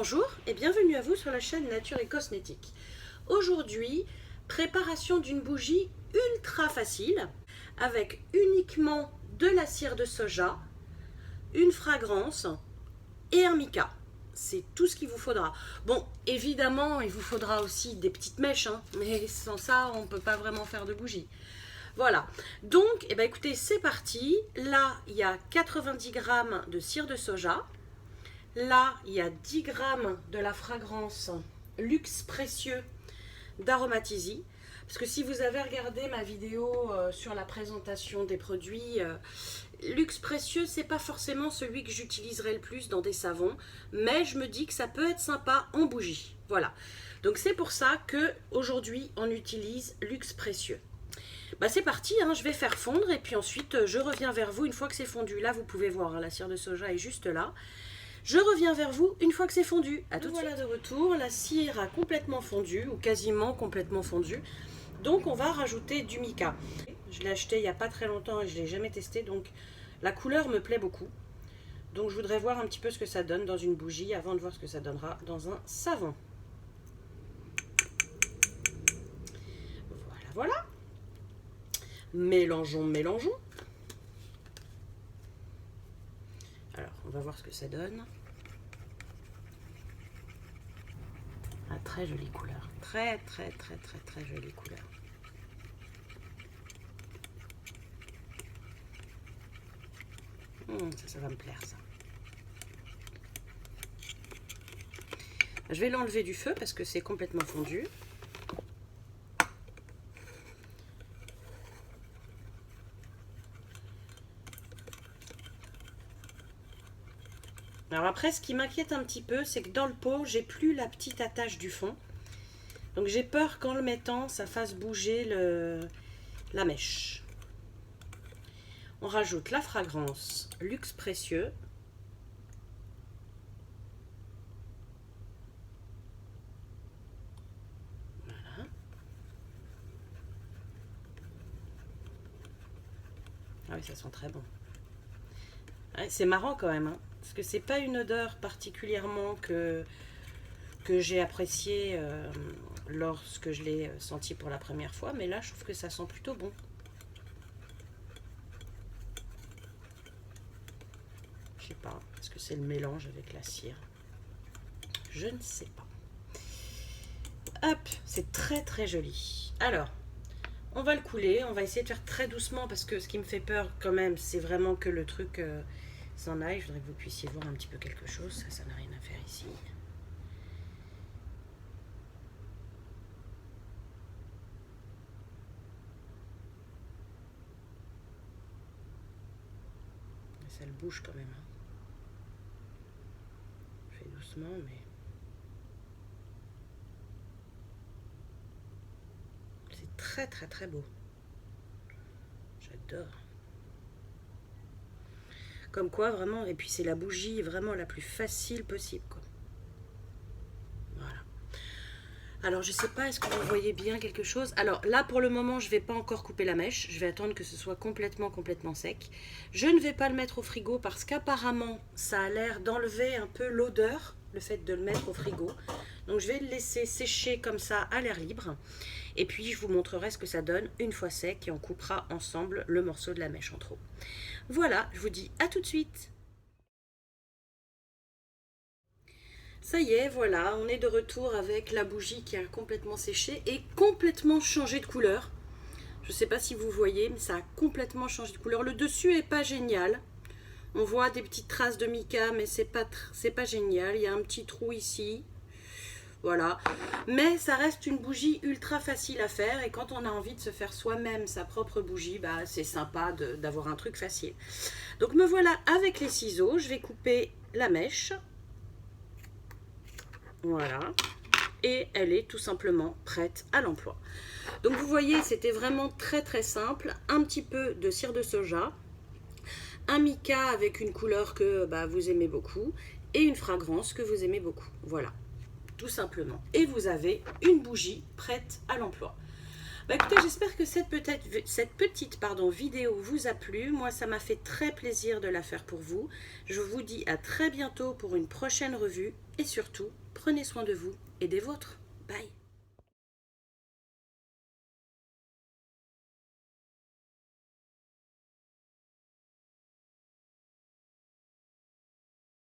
Bonjour et bienvenue à vous sur la chaîne Nature et Cosmétique. Aujourd'hui, préparation d'une bougie ultra facile avec uniquement de la cire de soja, une fragrance et un mica. C'est tout ce qu'il vous faudra. Bon, évidemment, il vous faudra aussi des petites mèches, mais sans ça, on ne peut pas vraiment faire de bougie. Voilà, donc, écoutez, c'est parti. Là, il y a 90 g de cire de soja. Là, il y a 10 g de la fragrance Luxe Précieux d'Aromatisy. Parce que si vous avez regardé ma vidéo sur la présentation des produits, Luxe Précieux, c'est pas forcément celui que j'utiliserai le plus dans des savons, mais je me dis que ça peut être sympa en bougie. Voilà. Donc c'est pour ça que aujourd'hui on utilise Luxe Précieux. C'est parti, je vais faire fondre et puis ensuite je reviens vers vous une fois que c'est fondu. Là, vous pouvez voir, la cire de soja est juste là. Je reviens vers vous une fois que c'est fondu. À tout de suite. Voilà de retour, la cire a complètement fondu ou quasiment complètement fondu. Donc on va rajouter du mica. Je l'ai acheté il n'y a pas très longtemps et je ne l'ai jamais testé, donc la couleur me plaît beaucoup. Donc je voudrais voir un petit peu ce que ça donne dans une bougie avant de voir ce que ça donnera dans un savon. Voilà, voilà. Mélangeons, mélangeons. Alors, on va voir ce que ça donne. Ah, très jolie couleur. Très jolie couleur. Ça va me plaire, ça. Je vais l'enlever du feu parce que c'est complètement fondu. Alors après, ce qui m'inquiète un petit peu, c'est que dans le pot, j'ai plus la petite attache du fond. Donc j'ai peur qu'en le mettant, ça fasse bouger la mèche. On rajoute la fragrance Luxe Précieux. Voilà. Ah oui, ça sent très bon. Ouais, c'est marrant quand même, parce que c'est pas une odeur particulièrement que j'ai appréciée lorsque je l'ai senti pour la première fois, mais là je trouve que ça sent plutôt bon. Je sais pas, est-ce que c'est le mélange avec la cire? Je ne sais pas. Hop, c'est très joli. Alors, on va le couler, on va essayer de faire très doucement parce que ce qui me fait peur quand même, c'est vraiment que le truc s'en aille. Je voudrais que vous puissiez voir un petit peu quelque chose. Ça n'a rien à faire ici. Ça le bouge quand même. Je fais doucement, mais... c'est très beau. J'adore. Comme quoi, vraiment, et puis c'est la bougie vraiment la plus facile possible, quoi. Voilà. Alors, je sais pas, est-ce que vous voyez bien quelque chose? Alors, là, pour le moment, je vais pas encore couper la mèche. Je vais attendre que ce soit complètement sec. Je ne vais pas le mettre au frigo parce qu'apparemment, ça a l'air d'enlever un peu l'odeur, le fait de le mettre au frigo. Donc, je vais le laisser sécher comme ça à l'air libre. Et puis, je vous montrerai ce que ça donne une fois sec et on coupera ensemble le morceau de la mèche en trop. Voilà, je vous dis à tout de suite. Ça y est, voilà, on est de retour avec la bougie qui a complètement séché et complètement changé de couleur. Je ne sais pas si vous voyez, mais ça a complètement changé de couleur. Le dessus est pas génial. On voit des petites traces de mica, mais c'est pas génial. Il y a un petit trou ici. Voilà, mais ça reste une bougie ultra facile à faire et quand on a envie de se faire soi-même sa propre bougie, c'est sympa d'avoir un truc facile. Donc me voilà avec les ciseaux, je vais couper la mèche. Voilà, et elle est tout simplement prête à l'emploi. Donc vous voyez, c'était vraiment très simple. Un petit peu de cire de soja, un mica avec une couleur que vous aimez beaucoup et une fragrance que vous aimez beaucoup. Voilà. Tout simplement. Et vous avez une bougie prête à l'emploi. Écoutez, j'espère que cette petite vidéo vous a plu. Moi, ça m'a fait très plaisir de la faire pour vous. Je vous dis à très bientôt pour une prochaine revue et surtout, prenez soin de vous et des vôtres. Bye!